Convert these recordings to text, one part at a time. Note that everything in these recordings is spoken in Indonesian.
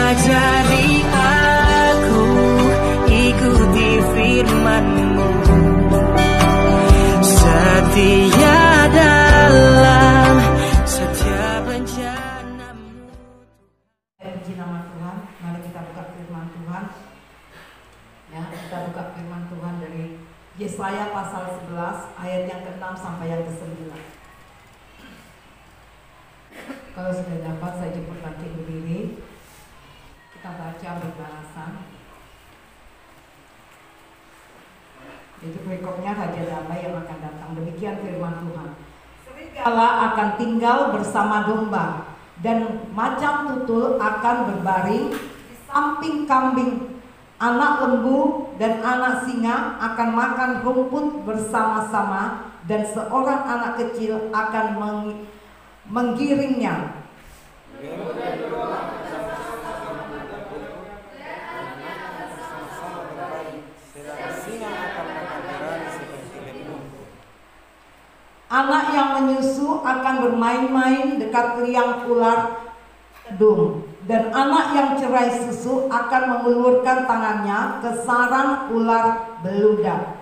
Ajari aku ikuti firman-Mu, setia dalam setiap rencana-Mu. Puji nama Tuhan. Mari kita buka firman Tuhan. Ya, kita buka firman Tuhan dari Yesaya pasal 11 ayat yang ke-6 sampai yang ke-9. Kalau sudah dapat, saya jemput bangkit berdiri. Kita baca berbalasan. Itu berikutnya Raja Damai yang akan datang. Demikian firman Tuhan. Serigala akan tinggal bersama domba, dan macan tutul akan berbaring di samping kambing. Anak lembu dan anak singa akan makan rumput bersama-sama, dan seorang anak kecil akan menggiringnya. Anak yang menyusu akan bermain-main dekat liang ular kedung, dan anak yang cerai susu akan mengulurkan tangannya ke sarang ular beludak.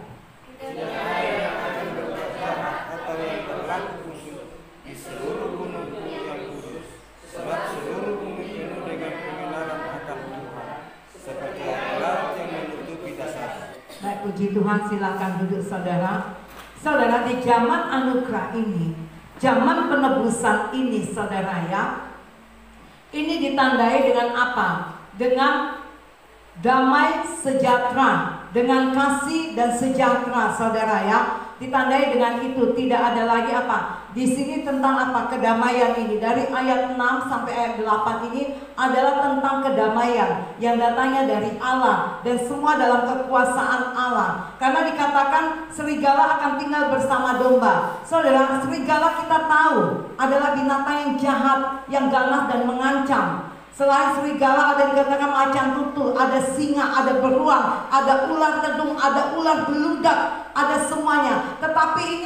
Baik, puji Tuhan, silakan duduk saudara. Saudara, di zaman anugerah ini, zaman penebusan ini, saudara ya, ini ditandai dengan apa? Dengan damai sejahtera, dengan kasih dan sejahtera, saudara ya. Ditandai dengan itu, tidak ada lagi apa? Di sini tentang apa? Kedamaian ini. Dari ayat 6 sampai ayat 8 ini adalah tentang kedamaian yang datangnya dari Allah dan semua dalam kekuasaan Allah. Karena dikatakan serigala akan tinggal bersama domba. Saudara, serigala kita tahu adalah binatang yang jahat, yang ganas dan mengancam. Selain serigala ada dikatakan macan tutul, ada singa, ada beruang, ada ular kedung, ada ular beludak, ada semuanya. Tetapi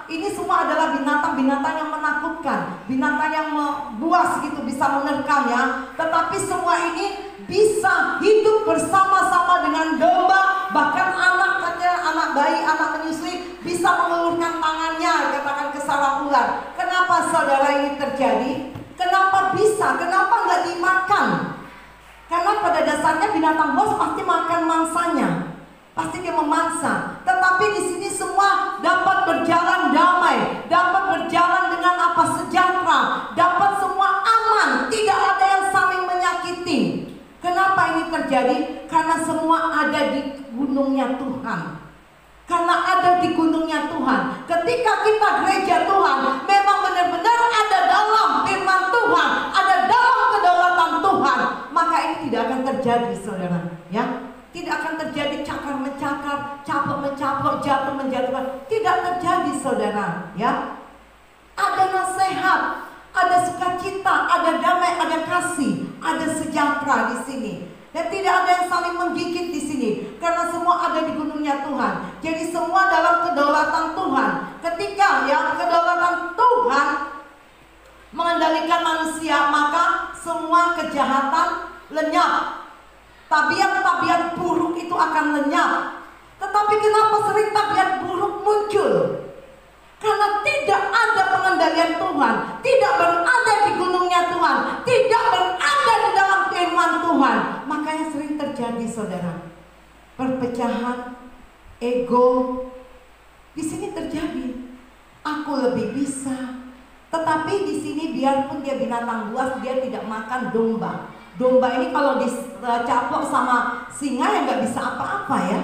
ini semua adalah binatang-binatang yang menakutkan, binatang yang buas gitu, bisa menerkam ya. Tetapi semua ini bisa hidup bersama-sama dengan domba, bahkan anak bayi, anak menyusui bisa mengulurkan tangannya, katakan ke sarang ular. Kenapa saudara ini terjadi? Kenapa bisa? Kenapa nggak dimakan? Karena pada dasarnya binatang buas pasti makan mangsanya, pasti dia memangsa. Tetapi di sini semua dapat berjalan damai, dapat berjalan dengan apa? Sejahtera, dapat semua aman, tidak ada yang saling menyakiti. Kenapa ini terjadi? Karena semua ada di gunungnya Tuhan. Karena ada di gunungnya Tuhan. Ketika kita gereja Tuhan, memang benar-benar ada dalam firman Tuhan, ada dalam kedaulatan Tuhan, maka ini tidak akan terjadi, saudara. Ya, tidak akan terjadi cakar mencakar, caplok mencaplok, jatuh menjatuhkan. Tidak terjadi, saudara. Ya, ada nasihat, ada sukacita, ada damai, ada kasih, ada sejahtera di sini. Dan tidak ada yang saling menggigit di sini, karena semua ada di gunungnya Tuhan. Jadi semua dalam kedaulatan Tuhan. Ketika ya kedaulatan Tuhan mengendalikan manusia, maka semua kejahatan lenyap. Tabiat-tabiat buruk itu akan lenyap. Tetapi kenapa sering tabiat buruk muncul? Karena tidak ada pengendalian Tuhan, tidak berada di gunungnya Tuhan, tidak berada di dalam firman Tuhan. Makanya sering terjadi, saudara, perpecahan, ego. Di sini terjadi. Aku lebih bisa. Tetapi di sini biarpun dia binatang buas, dia tidak makan domba. Domba ini kalau dicaplok sama singa ya nggak bisa apa-apa ya,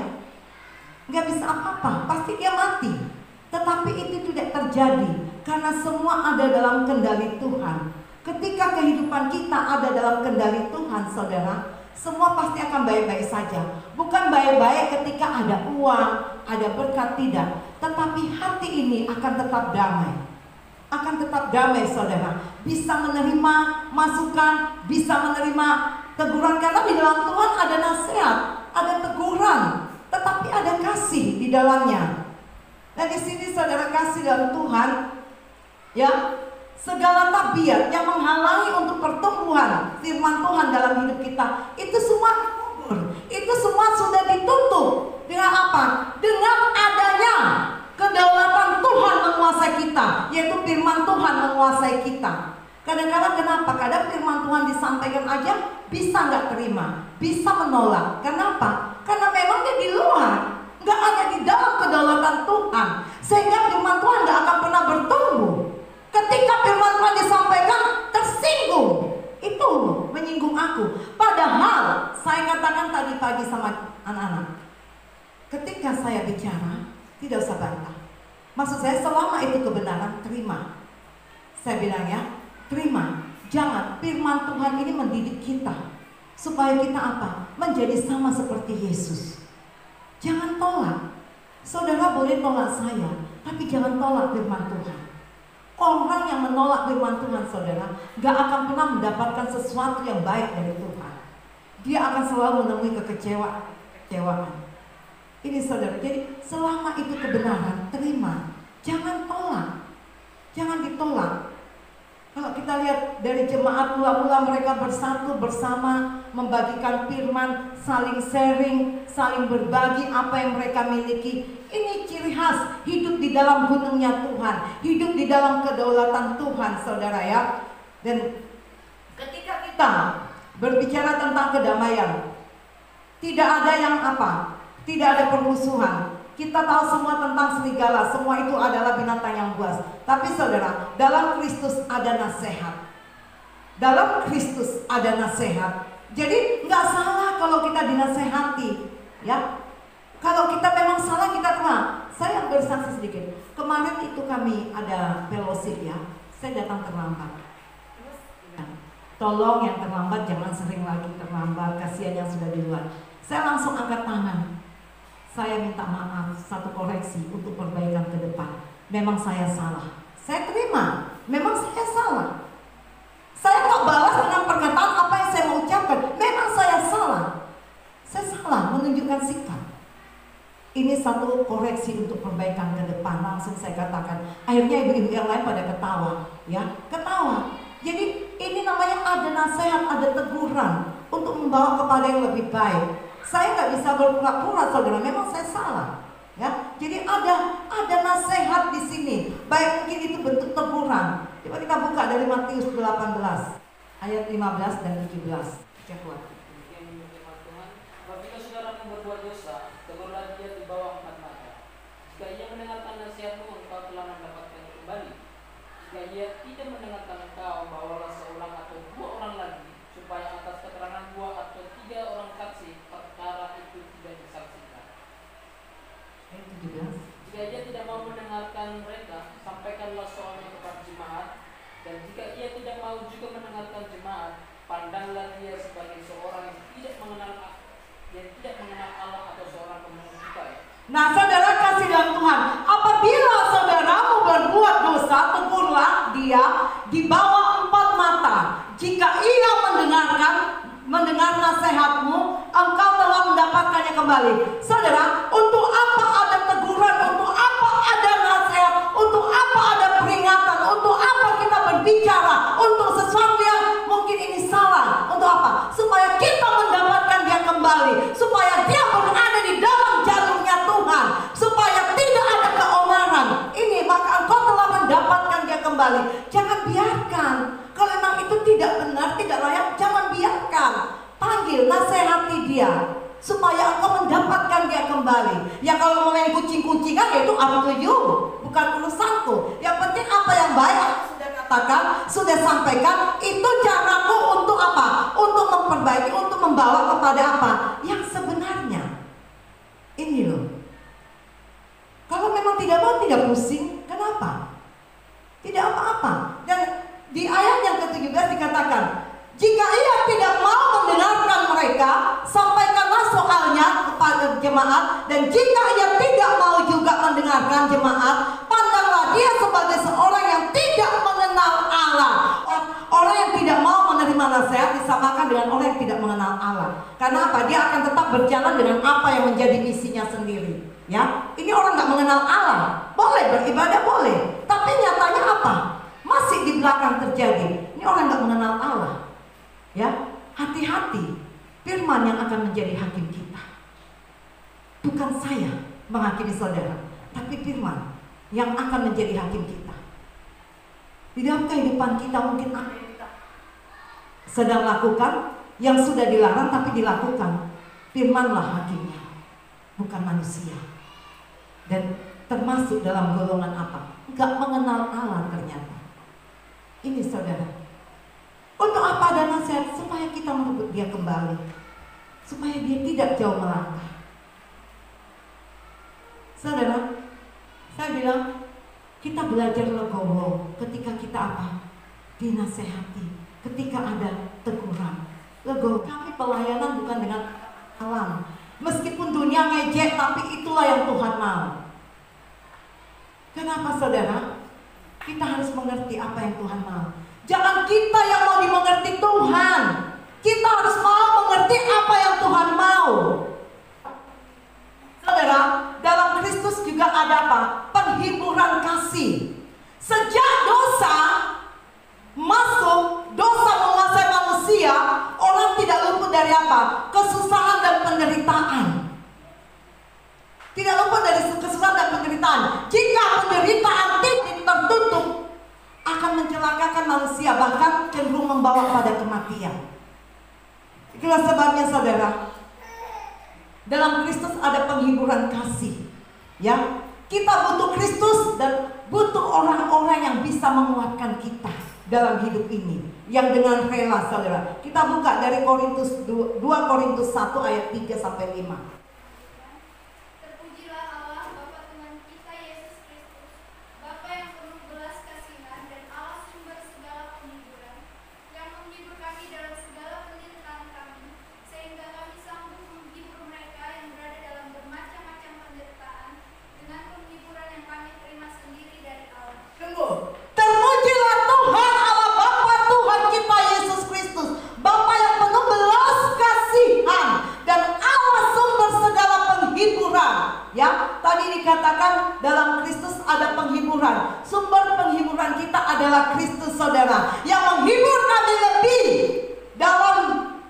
nggak bisa apa-apa, pasti dia mati. Tetapi itu tidak terjadi karena semua ada dalam kendali Tuhan. Ketika kehidupan kita ada dalam kendali Tuhan, saudara, semua pasti akan baik-baik saja. Bukan baik-baik ketika ada uang, ada berkat, tidak. Tetapi hati ini akan tetap damai. Akan tetap damai, saudara. Bisa menerima masukan, bisa menerima teguran. Karena di dalam Tuhan ada nasihat, ada teguran, tetapi ada kasih di dalamnya. Dan di sini saudara, kasih dalam Tuhan, ya, segala tabiat yang menghalangi untuk pertumbuhan firman Tuhan dalam hidup kita, itu semua gugur. Itu semua sudah ditutup dengan apa? Dengan adanya kedaulatan Tuhan menguasai kita, yaitu firman Tuhan menguasai kita. Kadang-kadang kenapa? Kadang firman Tuhan disampaikan aja bisa nggak terima, bisa menolak. Kenapa? Karena memang dia di luar, nggak ada di dalam kedaulatan Tuhan, sehingga firman Tuhan nggak akan pernah bertumbuh. Ketika firman Tuhan disampaikan, tersinggung. Itu menyinggung aku. Padahal saya katakan tadi pagi sama anak-anak, ketika saya bicara, tidak usah bantah. Maksud saya selama itu kebenaran, terima. Saya bilang ya, terima. Jangan, firman Tuhan ini mendidik kita supaya kita apa? Menjadi sama seperti Yesus. Jangan tolak. Saudara boleh tolak saya, tapi jangan tolak firman Tuhan. Orang yang menolak firman Tuhan, saudara, gak akan pernah mendapatkan sesuatu yang baik dari Tuhan. Dia akan selalu menemui kekecewaan. Ini saudara, jadi selama itu kebenaran, terima. Jangan tolak. Jangan ditolak. Kalau kita lihat dari jemaat mula-mula, mereka bersatu bersama, membagikan firman, saling sharing, saling berbagi apa yang mereka miliki. Ini ciri khas hidup di dalam gunungnya Tuhan, hidup di dalam kedaulatan Tuhan, saudara ya. Dan ketika kita berbicara tentang kedamaian, tidak ada yang apa? Tidak ada permusuhan. Kita tahu semua tentang serigala, semua itu adalah binatang yang buas. Tapi saudara, dalam Kristus ada nasihat. Dalam Kristus ada nasihat. Jadi nggak salah kalau kita dinasehati, ya. Kalau kita memang salah, kita terima. Saya bersaksi sedikit. Kemarin itu kami ada fellowship ya. Saya datang terlambat. Tolong yang terlambat jangan sering lagi terlambat. Kasihan yang sudah di luar. Saya langsung angkat tangan. Saya minta maaf, satu koreksi untuk perbaikan ke depan. Memang saya salah. Saya terima. Memang saya salah. Saya nggak balas dengan perkataan apa yang saya mau ucapkan. Memang saya salah. Saya salah menunjukkan sikap. Ini satu koreksi untuk perbaikan ke depan. Langsung saya katakan. Akhirnya ibu-ibu yang lain pada ketawa, ya, ketawa. Jadi ini namanya ada nasihat, ada teguran untuk membawa kepada yang lebih baik. Saya nggak bisa berpura-pura, saudara. Memang saya salah, ya. Jadi ada nasihat di sini. Baik mungkin itu bentuk teguran. Coba kita buka dari Matius 18 ayat 15 dan 17. Cek waktu. Apabila saudaramu berbuat dosa, tegurlah dia di bawah 4 mata. Jika ia mendengarkan nasihatmu, engkau telah mendapatkan kembali. Jika ia tidak mendengarkan engkau, bawalah seorang atau 2 orang lagi, supaya atas keterangan 2 atau 3 orang saksi perkara itu tidak disaksikan. Ayat 17. Jika ia tidak mau mendengarkan mereka, sampaikanlah soalnya kepada jemaat. Dan jika ia tidak mau juga mendengarkan jemaat, pandanglah dia sebagai seorang yang tidak mengenal Allah atau seorang pemungut cukai. Nah, saudara kasih dalam Tuhan, apabila saudaramu berbuat dosa, tegurlah dia di bawah 4 mata. Jika ia mendengar nasihatmu, engkau telah mendapatkannya kembali. Saudara, untuk apa ada teguran? Untuk apa ada nasihat? Untuk apa ada peringatan? Untuk apa kita berbicara? Untuk sesuatu yang mungkin ini salah. Untuk apa? Supaya kita mendapatkan dia kembali. Supaya dia berada di dalam jalurnya Tuhan. Supaya tidak ada keonaran. Ini maka engkau telah mendapatkan dia kembali. Jangan biarkan. Kalau memang itu tidak benar, tidak layak, jangan biarkan. Panggil, nasihati dia supaya engkau mendapatkan dia kembali. Ya kalau mau main kucing-kucingan, ya itu up to you, bukan urusanku. Yang penting apa yang baik aku sudah katakan, sudah sampaikan. Itu caraku untuk apa? Untuk memperbaiki, untuk membawa kepada apa? Yang sebenarnya. Ini loh. Kalau memang tidak mau, tidak pusing, kenapa? Tidak apa-apa. Dan di ayat yang ke-17 dikatakan, jika ia tidak mau mendengarkan mereka, sampaikanlah soalnya kepada jemaat. Dan jika ia tidak mau juga mendengarkan jemaat, pandanglah dia sebagai seorang yang tidak mengenal Allah. Orang yang tidak mau menerima nasihat disamakan dengan orang yang tidak mengenal Allah. Karena apa? Dia akan tetap berjalan dengan apa yang menjadi misinya sendiri. Ya, ini orang nggak mengenal Allah. Boleh beribadah, boleh. Tapi nyatanya apa? masih di belakang terjadi. Ini orang nggak mengenal Allah. Ya, hati-hati. Firman yang akan menjadi hakim kita. Bukan saya menghakimi saudara, tapi firman yang akan menjadi hakim kita. Di dalam kehidupan kita mungkin ada yang kita sedang lakukan yang sudah dilarang tapi dilakukan. Firmanlah hakimnya, bukan manusia. Dan termasuk dalam golongan apa? Gak mengenal Allah ternyata. Ini saudara. Untuk apa ada nasihat? Supaya kita merebut dia kembali, supaya dia tidak jauh melangkah. Saudara, saya bilang kita belajar legowo ketika kita apa? Dinasehati, ketika ada teguran. Legowo, kami pelayanan bukan dengan alam. Meskipun dunia ngejek, tapi itulah yang Tuhan mau. Kenapa saudara? Kita harus mengerti apa yang Tuhan mau. Jangan kita yang mau dimengerti Tuhan. Kita harus mau mengerti apa yang Tuhan mau. Saudara, dalam Kristus juga ada apa? Penghiburan kasih. Sejak dosa masuk, dosa menguasai manusia, orang tidak luput dari apa? Kesusahan dan penderitaan. Tidak luput dari kesusahan dan penderitaan. Jika penderitaan tidak tertutup, akan mencelakakan manusia, bahkan cenderung membawa pada kematian. Itulah sebabnya saudara, dalam Kristus ada penghiburan kasih. Ya, kita butuh Kristus dan butuh orang-orang yang bisa menguatkan kita dalam hidup ini, yang dengan rela saudara. Kita buka dari 2 Korintus 1 ayat 3 sampai 5. Terpujilah Allah Bapa Tuhan kita Yesus Kristus, Bapa yang penuh belas kasihan dan Allah sumber segala penghiburan, yang menghibur kami dalam segala penderitaan kami, sehingga kami sanggup menghibur mereka yang berada dalam bermacam-macam penderitaan dengan penghiburan yang kami terima sendiri dari Allah. Tunggu. Terpujilah Tuhan Allah Bapa Tuhan kita Yesus Kristus, Bapa yang penuh belas kasihan dan Allah sumber segala penghiburan. Ya, tadi dikatakan dalam Kristus ada penghiburan. Sumber penghiburan kita adalah Kristus saudara, yang menghibur kami lebih dalam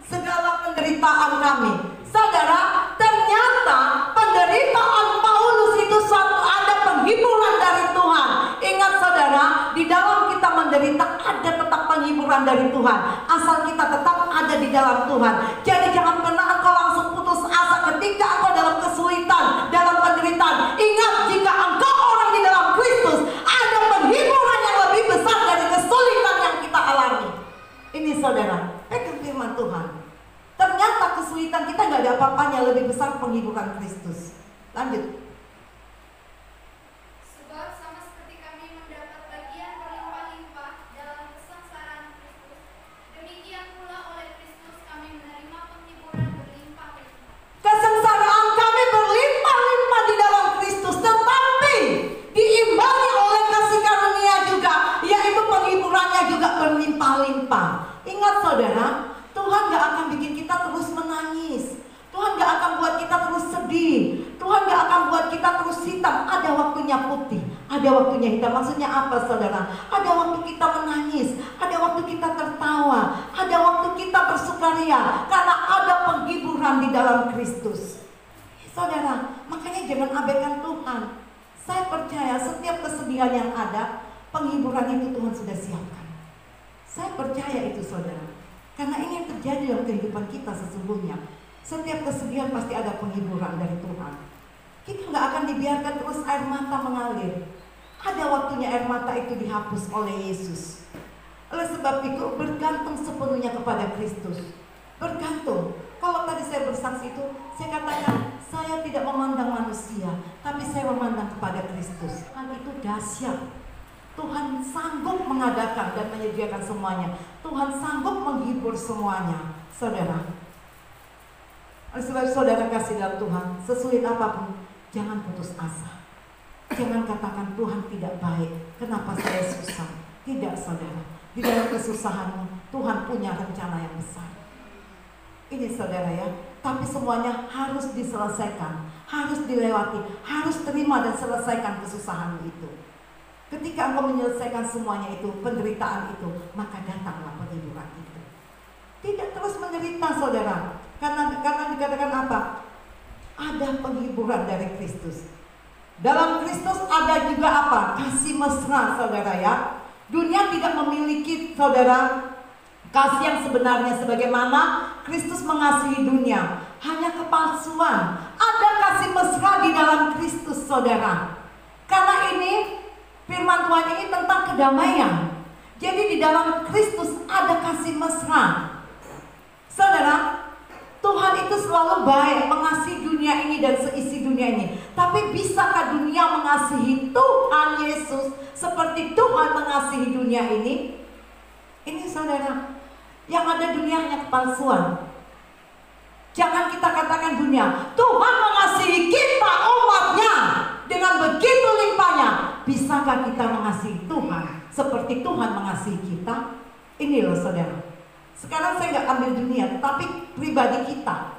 segala penderitaan kami. Saudara, ternyata penderitaan Paulus itu suatu ada penghiburan dari Tuhan. Ingat saudara, di dalam kita menderita ada tetap penghiburan dari Tuhan, asal kita tetap ada di dalam Tuhan. Jadi jangan pernah engkau langsung putus asa ketika engkau dalam kesulitan, dalam penderitaan. Ingat, jika engkau orang di dalam Kristus, ada penghiburan yang lebih besar dari kesulitan yang kita alami. Ini saudara, pegang firman Tuhan. Ternyata kesulitan kita gak ada apa-apanya, lebih besar penghiburan Kristus. Lanjut. Sebab sama seperti kami mendapat bagian berlimpah-limpah dalam kesengsaraan Kristus, demikian pula oleh Kristus kami menerima penghiburan berlimpah-limpah. Kesengsaraan kami berlimpah-limpah di dalam Kristus, tetapi diimbangi oleh kasih karunia juga, yaitu penghiburannya juga berlimpah-limpah. Ingat saudara, Tuhan gak akan bikin kita terus menangis. Tuhan gak akan buat kita terus sedih. Tuhan gak akan buat kita terus hitam. Ada waktunya putih, ada waktunya hitam. Maksudnya apa saudara? Ada waktu kita menangis, ada waktu kita tertawa, ada waktu kita bersukaria, karena ada penghiburan di dalam Kristus. Saudara, makanya jangan abaikan Tuhan. Saya percaya setiap kesedihan yang ada, penghiburan itu Tuhan sudah siapkan. Saya percaya itu saudara, karena ini yang terjadi dalam kehidupan kita sesungguhnya. Setiap kesedihan pasti ada penghiburan dari Tuhan. Kita nggak akan dibiarkan terus air mata mengalir. Ada waktunya air mata itu dihapus oleh Yesus. Oleh sebab itu bergantung sepenuhnya kepada Kristus. Bergantung. Kalau tadi saya bersaksi itu, saya katakan saya tidak memandang manusia, tapi saya memandang kepada Kristus. Tuhan itu dahsyat. Tuhan sanggup mengadakan dan menyediakan semuanya. Tuhan sanggup menghibur semuanya, saudara. Oleh sebab saudara kasih dalam Tuhan, sesulit apapun, jangan putus asa. Jangan katakan Tuhan tidak baik, kenapa saya susah. Tidak saudara, di dalam kesusahanmu Tuhan punya rencana yang besar. Ini saudara ya, tapi semuanya harus diselesaikan, harus dilewati, harus terima dan selesaikan kesusahanmu itu. Ketika engkau menyelesaikan semuanya itu, penderitaan itu, maka datanglah penghiburan itu. Tidak terus menderita saudara. Karena dikatakan apa? Ada penghiburan dari Kristus. Dalam Kristus ada juga apa? Kasih mesra saudara ya. Dunia tidak memiliki saudara kasih yang sebenarnya sebagaimana Kristus mengasihi dunia. Hanya kepalsuan. Ada kasih mesra di dalam Kristus saudara. Karena ini firman Tuhan ini tentang kedamaian. Jadi di dalam Kristus ada kasih mesra. Saudara, Tuhan itu selalu baik, mengasihi dunia ini dan seisi dunia ini. Tapi bisakah dunia mengasihi Tuhan Yesus seperti Tuhan mengasihi dunia ini? Ini saudara, yang ada dunia hanya kepalsuan. Jangan kita katakan dunia, Tuhan mengasihi kita umatnya dengan begitu limpahnya. Bisakah kita mengasihi Tuhan seperti Tuhan mengasihi kita? Ini loh saudara. Sekarang saya nggak ambil dunia, tapi pribadi kita.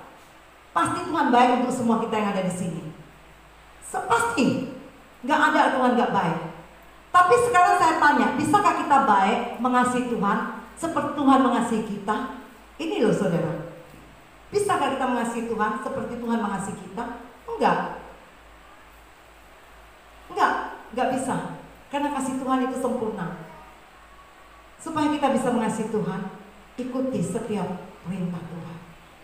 Pasti Tuhan baik untuk semua kita yang ada di sini. Pasti, nggak ada Tuhan nggak baik. Tapi sekarang saya tanya, bisakah kita baik mengasihi Tuhan seperti Tuhan mengasihi kita? Ini loh saudara. Bisakah kita mengasihi Tuhan seperti Tuhan mengasihi kita? Enggak bisa. Karena kasih Tuhan itu sempurna. Supaya kita bisa mengasihi Tuhan, ikuti setiap perintah Tuhan.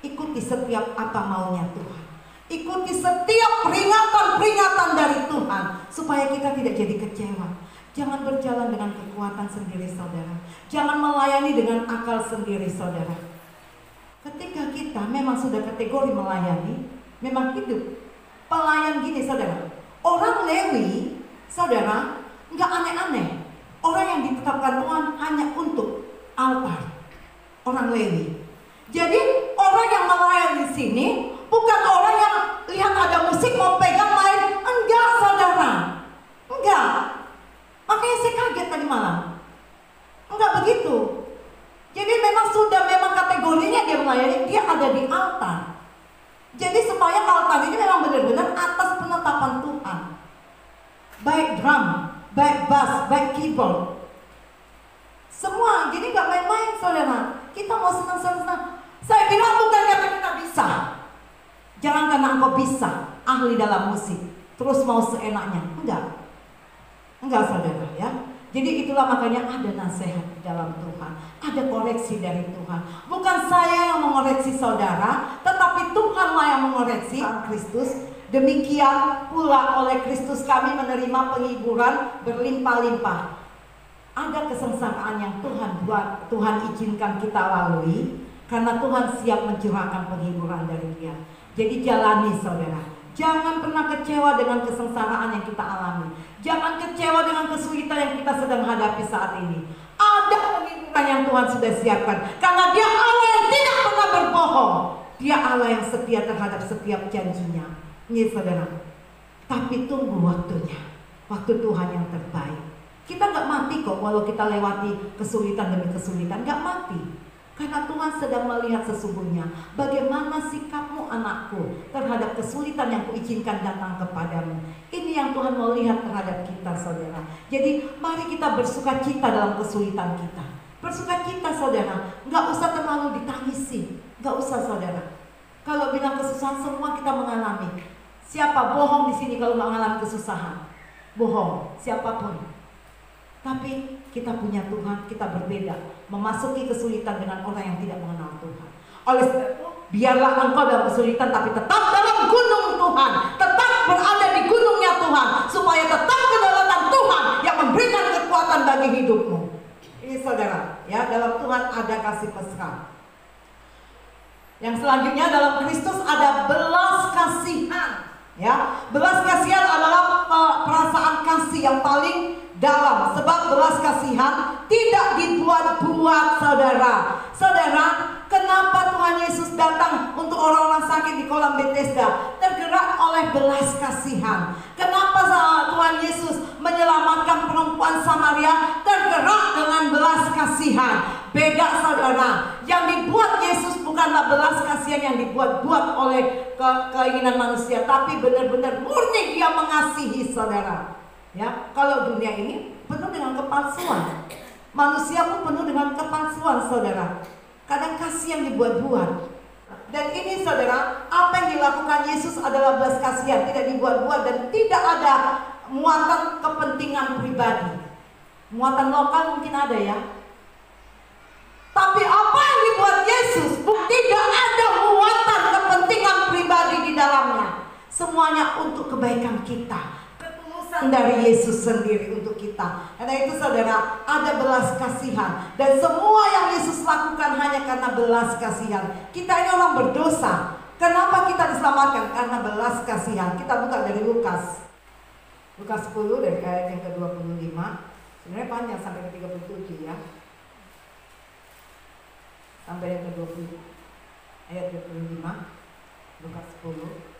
Ikuti setiap apa maunya Tuhan. Ikuti setiap peringatan-peringatan dari Tuhan. Supaya kita tidak jadi kecewa. Jangan berjalan dengan kekuatan sendiri saudara. Jangan melayani dengan akal sendiri saudara. Ketika kita memang sudah kategori melayani, memang hidup pelayan gini saudara. Orang Lewi saudara nggak aneh-aneh. Orang yang ditetapkan Tuhan hanya untuk altar. Orang Lewi. Jadi orang yang melayani di sini bukan orang yang lihat ada musik mau pegang main. Enggak saudara. Enggak. Makanya saya kaget tadi malam. Enggak begitu. Jadi memang kategorinya dia melayani, dia ada di altar. Jadi supaya altar ini memang benar-benar atas penetapan Tuhan. Baik drum, baik bass, baik keyboard, semua. Jadi gak main-main saudara. Kita mau senang-senang. Saya bilang bukan karena kita bisa. Jangan karena engkau bisa, ahli dalam musik, terus mau seenaknya. Enggak saudara ya. Jadi itulah makanya ada nasihat di dalam Tuhan, ada koreksi dari Tuhan. Bukan saya yang mengoreksi saudara, tetapi Tuhanlah yang mengoreksi Kristus. Demikian pula oleh Kristus kami menerima penghiburan berlimpah-limpah. Ada kesengsaraan yang Tuhan buat, Tuhan izinkan kita lalui, karena Tuhan siap mencurahkan penghiburan dari Dia. Jadi jalani saudara. Jangan pernah kecewa dengan kesengsaraan yang kita alami. Jangan kecewa dengan kesulitan yang kita sedang hadapi saat ini. Ada penghiburan yang Tuhan sudah siapkan. Karena Dia Allah yang tidak pernah berbohong. Dia Allah yang setia terhadap setiap janjinya. Ini saudara. Tapi tunggu waktunya. Waktu Tuhan yang terbaik. Kita gak mati kok walau kita lewati kesulitan demi kesulitan. Gak mati. Karena Tuhan sedang melihat sesungguhnya bagaimana sikapmu anakku terhadap kesulitan yang kuizinkan datang kepadamu. Ini yang Tuhan mau lihat terhadap kita saudara. Jadi mari kita bersuka cita dalam kesulitan kita. Bersuka cita saudara. Gak usah terlalu ditangisi. Gak usah saudara. Kalau bilang kesusahan semua kita mengalami. Siapa bohong di sini kalau gak mengalami kesusahan? Bohong siapapun. Tapi kita punya Tuhan, kita berbeda. Memasuki kesulitan dengan orang yang tidak mengenal Tuhan. Oleh sebab itu, biarlah engkau dalam kesulitan tapi tetap dalam gunung Tuhan. Tetap berada di gunungnya Tuhan. Supaya tetap kedaulatan Tuhan yang memberikan kekuatan bagi hidupmu. Ini saudara, ya, dalam Tuhan ada kasih mesra. Yang selanjutnya dalam Kristus ada belas kasihan. Ya, belas kasihan adalah perasaan kasih yang paling dalam, sebab belas kasihan tidak dibuat-buat saudara. Saudara, kenapa Tuhan Yesus datang untuk orang-orang sakit di kolam Bethesda? Tergerak oleh belas kasihan. Kenapa Tuhan Yesus menyelamatkan perempuan Samaria? Tergerak dengan belas kasihan. Beda saudara. Yang dibuat Yesus bukanlah belas kasihan yang dibuat-buat oleh keinginan manusia, tapi benar-benar murni Dia mengasihi saudara. Ya, kalau dunia ini penuh dengan kepalsuan. Manusia pun penuh dengan kepalsuan, saudara. Kadang kasih yang dibuat-buat. Dan ini saudara, apa yang dilakukan Yesus adalah belas kasihan, tidak dibuat-buat dan tidak ada muatan kepentingan pribadi. Muatan lokal mungkin ada ya. Tapi apa yang dibuat Yesus tidak ada muatan kepentingan pribadi di dalamnya. Semuanya untuk kebaikan kita. Dari Yesus sendiri untuk kita. Karena itu saudara, ada belas kasihan. Dan semua yang Yesus lakukan hanya karena belas kasihan. Kita ini orang berdosa. Kenapa kita diselamatkan? Karena belas kasihan. Kita buka dari Lukas 10 dari ayat yang ke-25. Sebenarnya panjang sampai ke 37 ya. Sampai yang ke-20 ayat 25. Lukas 10.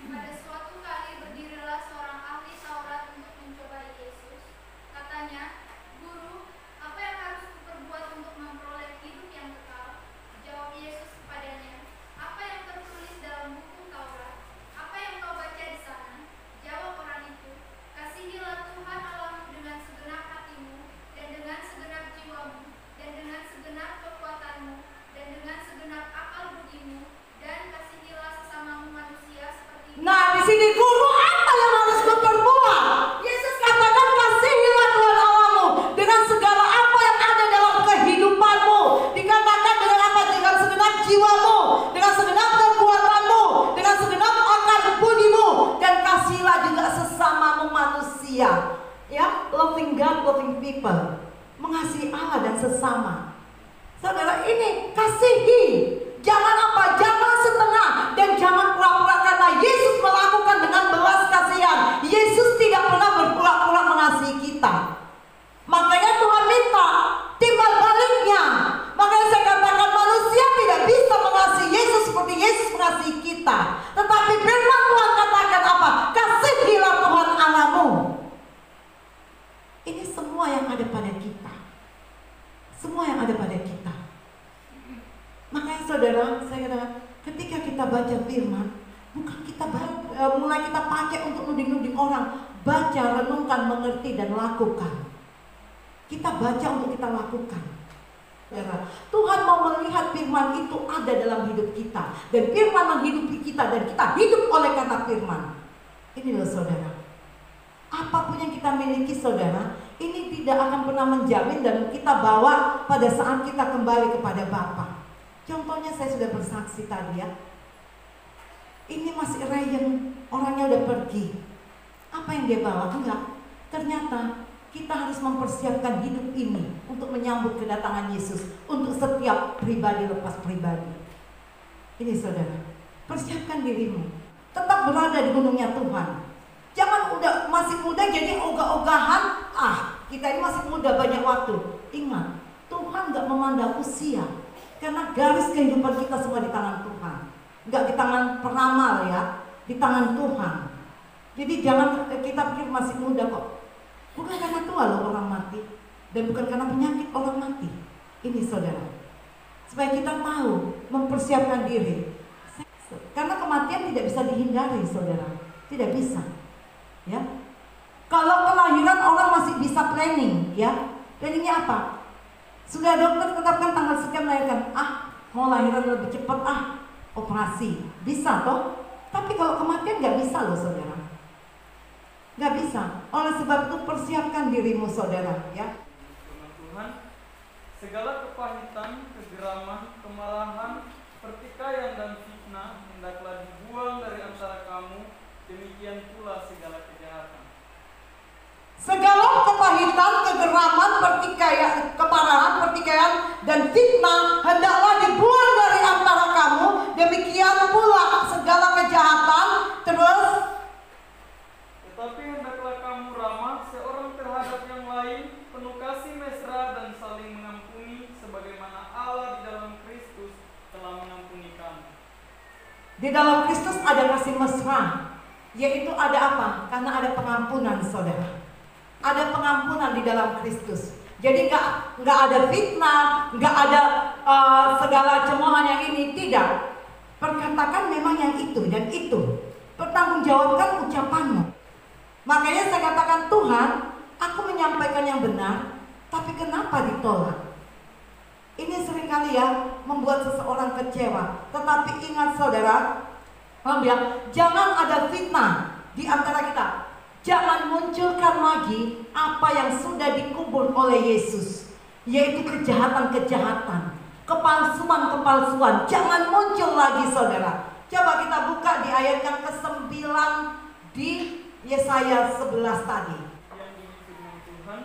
Pada suatu kali berdirilah seorang ahli Taurat untuk mencobai Yesus. Katanya, "Guru, apa yang harus kuperbuat untuk memperoleh hidup yang kekal?" Jawab Yesus kepadanya, "Apa yang tertulis dalam buku Taurat? Apa yang kau baca di sana?" Jawab orang itu, "Kasihilah Tuhan Allahmu dengan segenap hatimu, dan dengan segenap jiwamu, dan dengan segenap kekuatanmu, dan dengan segenap akal budimu, dan kasihilah sesamamu manusia seperti." Nah, di sini guru apa yang harus berbuat? Yesus katakan kasihilah Tuhan Allahmu dengan segala apa yang ada dalam kehidupanmu. Dikatakan dengan apa? Dengan segenap jiwamu, dengan segenap kekuatanmu, dengan segenap akal budimu, dan kasihilah juga sesamamu manusia. Ya, loving God, loving people, mengasihi Allah dan sesama. Saudara, ini kasihi. Jangan apa? Jangan setengah dan jangan pura-pura, karena Yesus melakukan dengan belas kasihan. Yesus tidak pernah berpura-pura mengasihi kita. Makanya Tuhan minta timbal baliknya. Makanya saya katakan manusia tidak bisa mengasihi Yesus seperti Yesus mengasihi kita. Tetapi firman Tuhan katakan apa? Kasihilah Tuhan Allahmu. Ini semua yang ada pada kita. Semua yang ada pada kita. Makanya saudara, saya katakan ketika kita baca firman, bukan kita mulai kita pakai untuk nuding-nuding orang. Baca, renungkan, mengerti, dan lakukan. Kita baca untuk kita lakukan. Saudara, Tuhan mau melihat firman itu ada dalam hidup kita. Dan firman menghidupi kita, dan kita hidup oleh karena firman. Ini loh saudara, apapun yang kita miliki saudara, ini tidak akan pernah menjamin dan kita bawa pada saat kita kembali kepada Bapa. Contohnya saya sudah bersaksi tadi ya. Ini masih Ryan, orangnya udah pergi. Apa yang dia bawa? Enggak. Ternyata kita harus mempersiapkan hidup ini untuk menyambut kedatangan Yesus. Untuk setiap pribadi lepas pribadi. Ini saudara, persiapkan dirimu. Tetap berada di gunungnya Tuhan. Jangan udah masih muda jadi ogah-ogahan. Kita ini masih muda, banyak waktu. Ingat, Tuhan gak memandang usia. Karena garis kehidupan kita semua di tangan Tuhan. Enggak di tangan peramal ya, di tangan Tuhan. Jadi jangan kita pikir masih muda kok. Bukan karena tua loh orang mati. Dan bukan karena penyakit orang mati. Ini saudara, supaya kita tahu mempersiapkan diri. Karena kematian tidak bisa dihindari saudara. Tidak bisa ya. Kalau kelahiran orang masih bisa planning ya. Planningnya apa? Sudah dokter tetapkan tanggal sekian melahirkan. Mau lahiran lebih cepat, operasi. Bisa toh? Tapi kalau kematian gak bisa loh saudara. Gak bisa. Oleh sebab itu persiapkan dirimu saudara ya. Tuhan, segala kepahitan, kegeraman, kemarahan, pertikaian dan fitnah hendaklah dibuang dari antara kamu. Demikian pula segala kejahatan. Segala kepahitan, kegeraman, pertikaian, kemarahan, pertikaian, dan fitnah hendaklah dibuang dari antara kamu. Demikian pula segala kejahatan. Terus, tetapi hendaklah kamu ramah seorang terhadap yang lain, penuh kasih mesra dan saling mengampuni, sebagaimana Allah di dalam Kristus telah mengampuni kamu. di dalam Kristus ada kasih mesra, yaitu ada apa? Karena ada pengampunan saudara. Ada pengampunan di dalam Kristus. Jadi nggak ada fitnah, nggak ada segala cemoohan yang ini, tidak. Perkatakan memang yang itu dan itu. pertanggungjawabkan ucapanmu. Makanya saya katakan, Tuhan, aku menyampaikan yang benar, tapi kenapa ditolak? Ini seringkali ya membuat seseorang kecewa. Tetapi ingat saudara, Tuhan bilang, jangan ada fitnah di antara kita. Jangan munculkan lagi apa yang sudah dikubur oleh Yesus, yaitu kejahatan-kejahatan, kepalsuan-kepalsuan. Jangan muncul lagi saudara. Coba kita buka di ayat yang ke-9 di Yesaya 11 tadi. Yang ini firman Tuhan,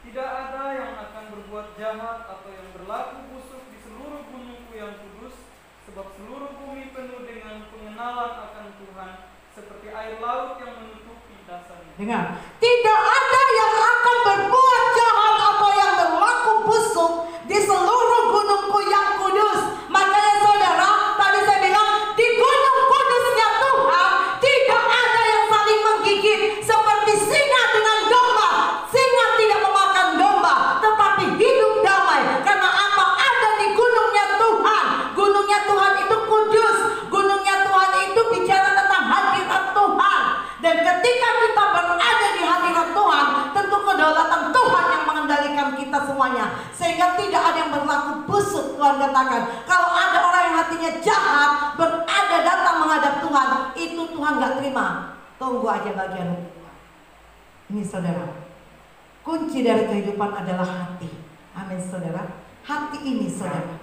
tidak ada yang akan berbuat jahat atau yang berlaku busuk di seluruh gunungku yang kudus, sebab seluruh bumi penuh dengan pengenalan akan Tuhan, seperti air laut yang menutupi dasarnya. Dengar, tidak ada yang akan berbuat jahat atau yang berlaku busuk di seluruh gunungku yang kudus. Makanya saudara, tadi saya bilang, di gunung kudusnya Tuhan tidak ada yang saling menggigit seperti singa dengan domba. Singa tidak memakan domba, tetapi hidup damai. Karena apa? Ada di gunungnya Tuhan. Gunungnya Tuhan itu kudus. Gunungnya Tuhan itu bicara tentang hadirat Tuhan. Dan ketika kita berada di hadirat Tuhan, tentu kedaulatan Tuhan yang mengendalikan kita semuanya. Sehingga tidak ada yang berlaku busuk. Tuhan katakan, kalau ada orang yang hatinya jahat, berada datang menghadap Tuhan, itu Tuhan gak terima. Tunggu aja bagian Tuhan. Ini saudara, kunci dari kehidupan adalah hati. Amin saudara. Hati ini saudara,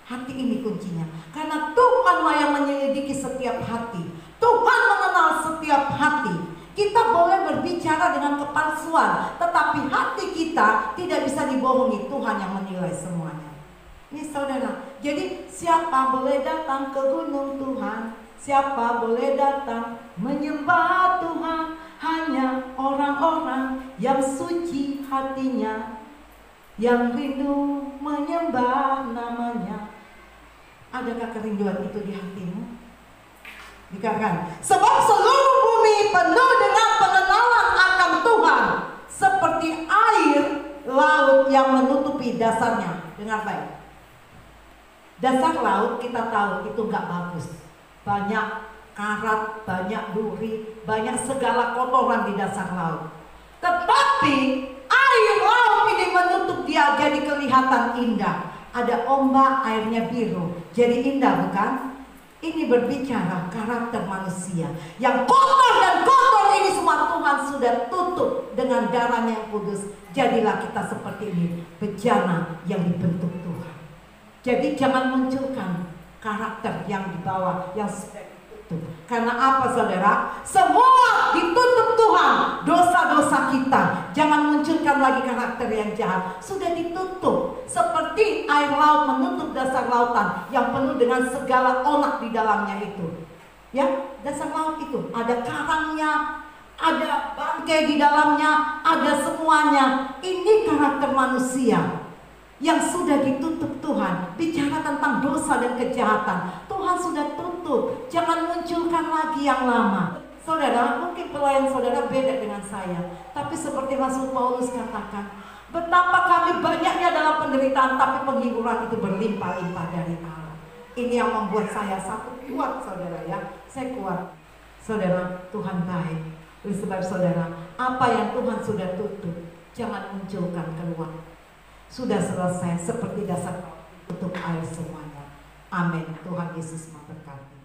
hati ini kuncinya. Karena Tuhanlah yang menyelidiki setiap hati. Tuhan mengenal setiap hati. Kita boleh berbicara dengan kepalsuan, tetapi hati kita tidak bisa dibohongi. Tuhan yang menilai semuanya. Ini saudara, jadi siapa boleh datang ke gunung Tuhan? Siapa boleh datang menyembah Tuhan? Hanya orang-orang yang suci hatinya, yang rindu menyembah namanya. Adakah kerinduan itu di hatimu? Dikatakan, sebab seluruh bumi penuh dengan pengenalan akan Tuhan, seperti air laut yang menutupi dasarnya. Dengar baik. Dasar laut kita tahu itu nggak bagus. Banyak karat, banyak duri, banyak segala kotoran di dasar laut. Tetapi air laut ini menutup dia jadi kelihatan indah. Ada ombak, airnya biru, jadi indah bukan? Ini berbicara karakter manusia yang kotor, dan kotor ini semua Tuhan sudah tutup dengan darahnya yang kudus. Jadilah kita seperti ini, bejana yang dibentuk Tuhan. Jadi jangan munculkan karakter yang dibawa, yang sudah ditutup. Karena apa saudara? Semua ditutup Tuhan, dosa-dosa kita. Jangan munculkan lagi karakter yang jahat. Sudah ditutup, seperti air laut menutup dasar lautan yang penuh dengan segala onak di dalamnya itu. Ya, dasar laut itu ada karangnya, ada bangkai di dalamnya, ada semuanya. Ini karakter manusia yang sudah ditutup Tuhan. Bicara tentang dosa dan kejahatan, Tuhan sudah tutup. Jangan munculkan lagi yang lama. Saudara, mungkin pelayan saudara beda dengan saya, tapi seperti Rasul Paulus katakan, betapa kami banyaknya dalam penderitaan, tapi penghiburan itu berlimpah-limpah dari Allah. Ini yang membuat saya satu kuat saudara ya. Saya kuat. Saudara, Tuhan baik. Oleh sebab saudara, apa yang Tuhan sudah tutup, jangan munculkan keluar. Sudah selesai, seperti dasar tutup air semuanya. Amin. Tuhan Yesus memberkati.